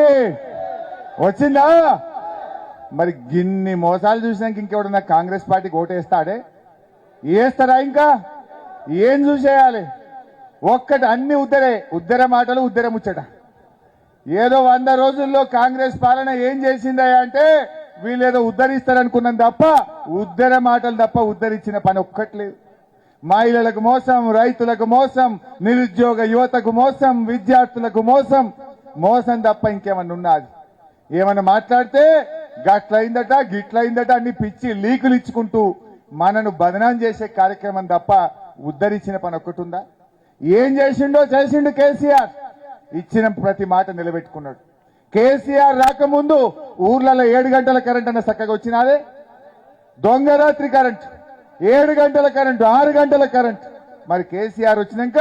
వచ్చిందా? మరి గిన్ని మోసాలు చూసినాక ఇంకెవడన్నా కాంగ్రెస్ పార్టీకి ఓటేస్తాడే? వేస్తారా? ఇంకా ఏం చూసేయాలి? ఒక్కటి అన్ని ఉద్దర మాటలు, ఉద్దర ముచ్చట. ఏదో 100 రోజుల్లో కాంగ్రెస్ పాలన ఏం చేసిందా అంటే వీళ్ళేదో ఉద్ధరిస్తారనుకున్నాం తప్ప ఉద్దర మాటలు తప్ప ఉద్ధరించిన పని ఒక్కట్లేదు. మహిళలకు మోసం, రైతులకు మోసం, నిరుద్యోగ యువతకు మోసం, విద్యార్థులకు మోసం, మోసం తప్ప ఇంకేమన్నా ఉన్నది? ఏమన్నా మాట్లాడితే గట్లయిందట గిట్లయిందట అన్ని పిచ్చి లీకులు ఇచ్చుకుంటూ మనను బదనాం చేసే కార్యక్రమం తప్ప ఉద్ధరించిన పని ఒక్కటి ఉందా? ఏం చేసిండు కేసీఆర్? ఇచ్చిన ప్రతి మాట నిలబెట్టుకున్నాడు. కేసీఆర్ రాకముందు ఊర్లలో 7 గంటల కరెంట్ అన్న చక్కగా వచ్చినాదే. దొంగరాత్రి కరెంట్, 7 గంటల కరెంటు, 6 గంటల కరెంట్. మరి కేసీఆర్ వచ్చినాక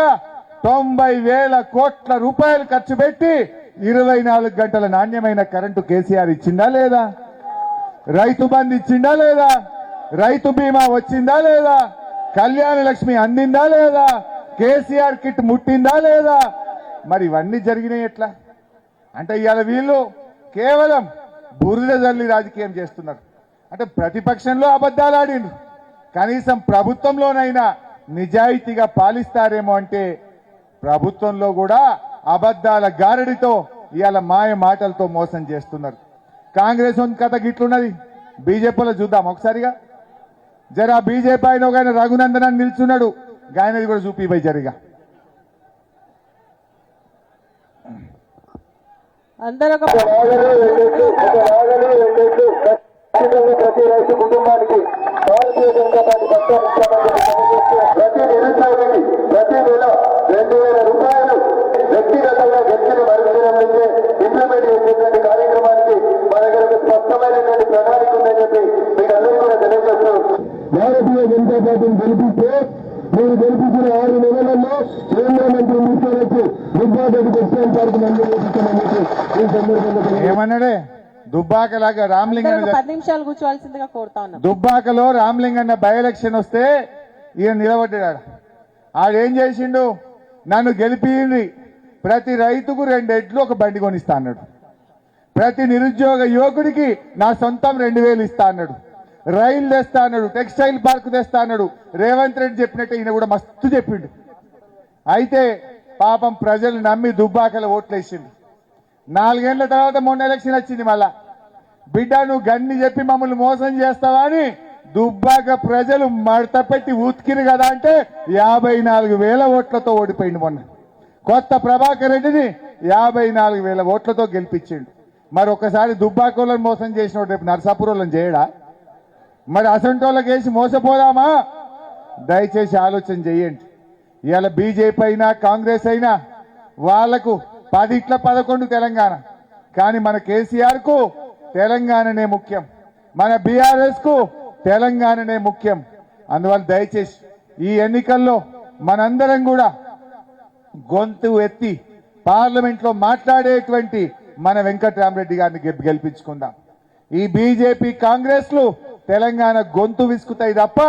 90,000 కోట్ల రూపాయలు ఖర్చు పెట్టి 24 గంటల నాణ్యమైన కరెంటు కేసీఆర్ ఇచ్చిందా లేదా? రైతు బంధు ఇచ్చిందా లేదా? రైతు బీమా వచ్చిందా లేదా? కళ్యాణ లక్ష్మి అందిందా లేదా? కేసీఆర్ కిట్ ముట్టిందా లేదా? మరి ఇవన్నీ జరిగినాయి ఎట్లా? అంటే ఇవాళ వీళ్ళు కేవలం బురద జల్లి రాజకీయం చేస్తున్నారు. అంటే ప్రతిపక్షంలో అబద్ధాలు ఆడిండ్రు, కనీసం ప్రభుత్వంలోనైనా నిజాయితీగా పాలిస్తారేమో అంటే ప్రభుత్వంలో కూడా అబద్ధాల గారడితో ఇవాళ మాయ మాటలతో మోసం చేస్తున్నారు. కాంగ్రెస్ కథ గిట్లున్నది. బీజేపీలో చూద్దాం ఒకసారిగా. జరా బీజేపీ ఆయన ఒక ఆయన రఘునందన్ నిల్చున్నాడు, గాయనది కూడా చూపిపోయి జరిగా. అందరూ ఒక ప్రతి రైతు కుటుంబానికి భారతీయ జనతా పార్టీ ప్రతి నిరుద్యోగికి ప్రతి నెల 2,000 రూపాయలు వ్యక్తిగతంగా గెలిచిన మరుదినం నుంచే ఇంప్లిమెంట్ చేసేటువంటి కార్యక్రమానికి మన దగ్గర ఒక స్పష్టమైనటువంటి ప్రణాళిక ఉందని చెప్పి మీకు అందరికీ కూడా తెలియజేస్తూ భారతీయ జనతా పార్టీని గెలిపిస్తే మీరు గెలిపించిన 6 నెలలలో కేంద్ర మంత్రి ముఖ్యమంత్రి దుబ్బాకకి క్రిస్టియన్ పార్టీ మంజూరు చేయించామని చెప్పి ఈ సందర్భంగా ఏమన్నాడే దుబ్బాకలాగా రామ్లింగం ఒక 10 నిమిషాలు కూర్చోవాల్సిందిగా కోరుతా ఉన్నాం. దుబ్బాకలో రామ్లింగన్న బై ఎలక్షన్ వస్తే ఈయన నిలబడ్డాడు. ఆడేం చేసిండు, నన్ను గెలిపింది ప్రతి రైతుకు 2 ఎడ్లు ఒక బండి కొనిస్తా అన్నాడు, ప్రతి నిరుద్యోగ యువకుడికి నా సొంతం 2,000 ఇస్తా అన్నాడు, రైలు తెస్తా అన్నాడు, టెక్స్టైల్ పార్క్ తెస్తా అన్నాడు. రేవంత్ రెడ్డి చెప్పినట్టు ఈయన కూడా మస్తు చెప్పిండు. అయితే పాపం ప్రజలు నమ్మి దుబ్బాకలో ఓట్లేసిండు. 4 ఏళ్ల తర్వాత మొన్న ఎలక్షన్ వచ్చింది. మళ్ళా బిడ్డ నువ్వు గన్ని చెప్పి మమ్మల్ని మోసం చేస్తావా అని దుబ్బాక ప్రజలు మడత పెట్టి ఉతికిరు కదా అంటే 54,000 ఓట్లతో ఓడిపోయింది. మొన్న కొత్త ప్రభాకర్ రెడ్డిని 54,000 ఓట్లతో గెలిపించిండు. మరి ఒకసారి దుబ్బాకోళ్ళని మోసం చేసిన రేపు నరసాపురంలో చేయడా? మరి అసంటోళ్ళకి వేసి మోసపోదామా? దయచేసి ఆలోచన చేయండి. ఇవాళ బీజేపీ అయినా కాంగ్రెస్ అయినా వాళ్లకు 10-11 తెలంగాణ, కానీ మన కేసీఆర్ కు తెలంగాణనే ముఖ్యం, మన బీఆర్ఎస్ కు తెలంగాణనే ముఖ్యం. అందువల్ల దయచేసి ఈ ఎన్నికల్లో మనందరం కూడా గొంతు ఎత్తి పార్లమెంట్ లో మాట్లాడేటువంటి మన వెంకట్రామరెడ్డి గారిని గెలిపించుకుందాం. ఈ బీజేపీ కాంగ్రెస్ లు తెలంగాణ గొంతు విసుకుతాయి తప్ప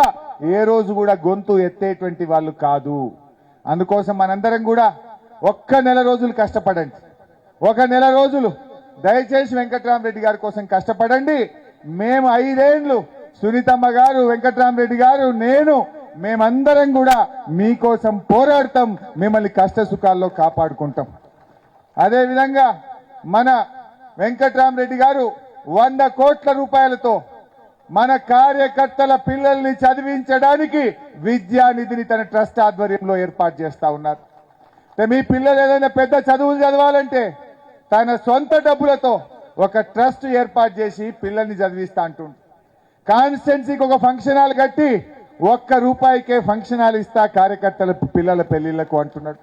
ఏ రోజు కూడా గొంతు ఎత్తేటువంటి వాళ్ళు కాదు. అందుకోసం మనందరం కూడా ఒక్క నెల రోజులు కష్టపడండి. ఒక నెల రోజులు దయచేసి వెంకట్రామరెడ్డి గారి కోసం కష్టపడండి. మేము 5 ఏళ్లు సునీతమ్మ గారు, వెంకట్రామరెడ్డి గారు, నేను, మేమందరం కూడా మీకోసం పోరాడతాం, మిమ్మల్ని కష్ట సుఖాల్లో కాపాడుకుంటాం. అదేవిధంగా మన వెంకట్రామరెడ్డి గారు 100 కోట్ల రూపాయలతో మన కార్యకర్తల పిల్లల్ని చదివించడానికి విద్యానిధిని తన ట్రస్ట్ ఆధ్వర్యంలో ఏర్పాటు చేస్తా ఉన్నారు. మీ పిల్లలు ఏదైనా పెద్ద చదువులు చదవాలంటే తన సొంత డబ్బులతో ఒక ట్రస్ట్ ఏర్పాటు చేసి పిల్లల్ని చదివిస్తా అంటుండు. కాన్స్టిట్యున్సీకి ఒక ఫంక్షన్ హాల్ కట్టి ₹1 ఫంక్షన్ హాల్ ఇస్తా కార్యకర్తల పిల్లల పెళ్లిళ్లకు అంటున్నాడు.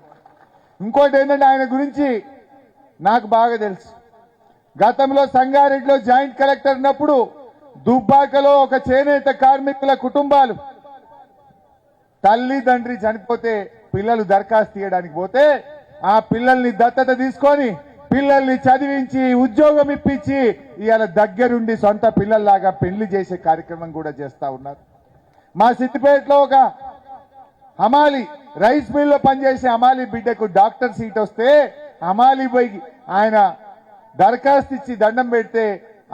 ఇంకోటి ఏంటంటే ఆయన గురించి నాకు బాగా తెలుసు. గతంలో సంగారెడ్డిలో జాయింట్ కలెక్టర్ ఉన్నప్పుడు దుబ్బాకలో ఒక చేనేత కార్మికుల కుటుంబాలు తల్లి తండ్రి చనిపోతే పిల్లలు దరఖాస్తు తీయడానికి పోతే ఆ పిల్లల్ని దత్తత తీసుకొని పిల్లల్ని చదివించి ఉద్యోగం ఇప్పించి ఇవాళ దగ్గరుండి సొంత పిల్లల్లాగా పెళ్లి చేసే కార్యక్రమం కూడా చేస్తా ఉన్నారు. మా సిద్దిపేటలో ఒక హమాలి రైస్ మిల్లో పనిచేసే హమాలి బిడ్డకు డాక్టర్ సీట్ వస్తే హమాలి పోయి ఆయన దరఖాస్తు ఇచ్చి దండం పెడితే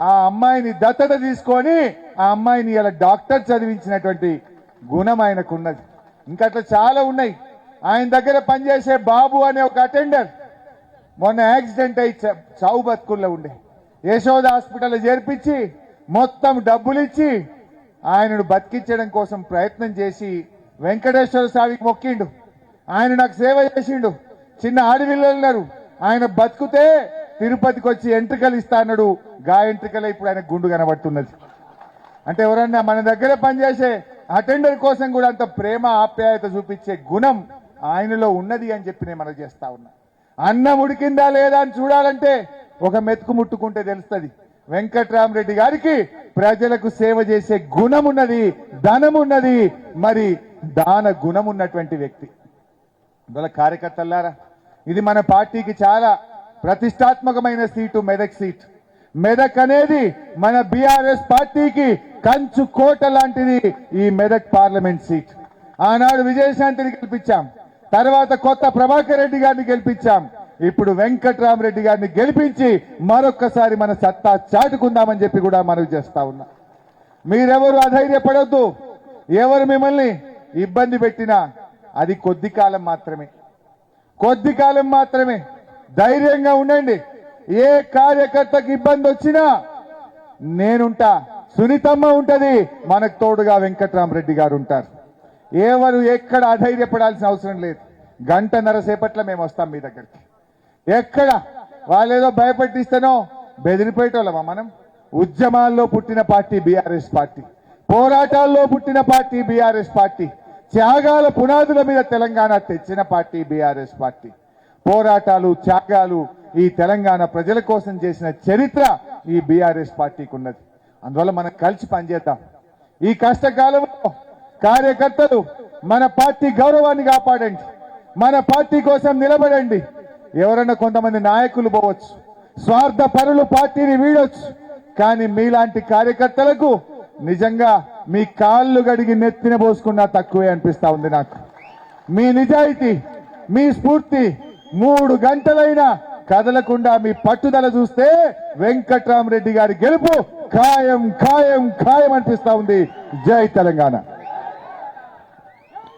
ఆ అమ్మాయిని దత్తత తీసుకొని ఆ అమ్మాయిని ఇలా డాక్టర్ చదివించినటువంటి గుణం ఆయనకున్నది. ఇంకా అట్లా చాలా ఉన్నాయి. ఆయన దగ్గర పనిచేసే బాబు అనే ఒక అటెండర్ మొన్న యాక్సిడెంట్ అయి చావు బతుకుల్లో ఉండే యశోద హాస్పిటల్ చేర్పించి మొత్తం డబ్బులు ఇచ్చి ఆయనను బతికించడం కోసం ప్రయత్నం చేసి వెంకటేశ్వర స్వామికి మొక్కిండు. ఆయన నాకు సేవ చేసిండు. చిన్న ఆడపిల్లలు ఉన్నారు, ఆయన బతుకుతే తిరుపతికి వచ్చి ఎంట్రికలు ఇస్తా అన్నాడు. గా ఎంట్రికలు ఇప్పుడు ఆయన గుండు కనబడుతున్నది. అంటే ఎవరన్నా మన దగ్గర పనిచేసే అటెండర్ కోసం కూడా అంత ప్రేమ ఆప్యాయత చూపించే గుణం ఆయనలో ఉన్నది అని చెప్పి నేను మనం చేస్తా ఉన్నా. అన్నం ఉడికిందా లేదా అని చూడాలంటే ఒక మెతుకు ముట్టుకుంటే తెలుస్తుంది. వెంకట్రామరెడ్డి గారికి ప్రజలకు సేవ చేసే గుణం ఉన్నది, ధనం ఉన్నది, మరి దాన గుణం ఉన్నటువంటి వ్యక్తి. అందువల్ల కార్యకర్తలారా, ఇది మన పార్టీకి చాలా ప్రతిష్టాత్మకమైన సీటు, మెదక్ సీట్. మెదక్ అనేది మన బీఆర్ఎస్ పార్టీకి కంచు కోట లాంటిది. ఈ మెదక్ పార్లమెంట్ సీట్ ఆనాడు విజయశాంతిని గెలిపించాం, తర్వాత కొత్త ప్రభాకర్ రెడ్డి గారిని గెలిపించాం, ఇప్పుడు వెంకట్రామరెడ్డి గారిని గెలిపించి మరొక్కసారి మన సత్తా చాటుకుందామని చెప్పి కూడా మనవి చేస్తా ఉన్నా. మీరెవరు అధైర్యపడొద్దు. ఎవరు మిమ్మల్ని ఇబ్బంది పెట్టినా అది కొద్ది కాలం మాత్రమే, కొద్ది కాలం మాత్రమే. ధైర్యంగా ఉండండి. ఏ కార్యకర్తకు ఇబ్బంది వచ్చినా నేనుంటా, సునీతమ్మ ఉంటది, మనకు తోడుగా వెంకట్రామరెడ్డి గారు ఉంటారు. ఎవరు ఎక్కడ అధైర్యపడాల్సిన అవసరం లేదు. 1.5 గంటల సేపట్లో మేము వస్తాం మీ దగ్గరికి. ఎక్కడ వాళ్ళేదో భయపెట్టిస్తేనో బెదిరిపోయేటోళ్ళమా మనం? ఉద్యమాల్లో పుట్టిన పార్టీ బీఆర్ఎస్ పార్టీ, పోరాటాల్లో పుట్టిన పార్టీ బీఆర్ఎస్ పార్టీ, త్యాగాల పునాదుల మీద తెలంగాణ తెచ్చిన పార్టీ బీఆర్ఎస్ పార్టీ. పోరాటాలు త్యాగాలు ఈ తెలంగాణ ప్రజల కోసం చేసిన చరిత్ర ఈ బీఆర్ఎస్ పార్టీకి ఉన్నది. అందువల్ల మనం కలిసి పనిచేద్దాం. ఈ కష్టకాలంలో కార్యకర్తలు మన పార్టీ గౌరవాన్ని కాపాడండి, మన పార్టీ కోసం నిలబడండి. ఎవరన్నా కొంతమంది నాయకులు పోవచ్చు, స్వార్థ పరులు పార్టీని వీడొచ్చు, కానీ మీలాంటి కార్యకర్తలకు నిజంగా మీ కాళ్ళు గడిగి నెత్తిన పోసుకున్నా తక్కువే అనిపిస్తా ఉంది నాకు. మీ నిజాయితీ, మీ స్ఫూర్తి 3 గంటలైనా కదలకుండా మీ పట్టుదల చూస్తే వెంకట్రామరెడ్డి గారి గెలుపు ఖాయం ఖాయం ఖాయం అనిపిస్తా ఉంది. జై తెలంగాణ.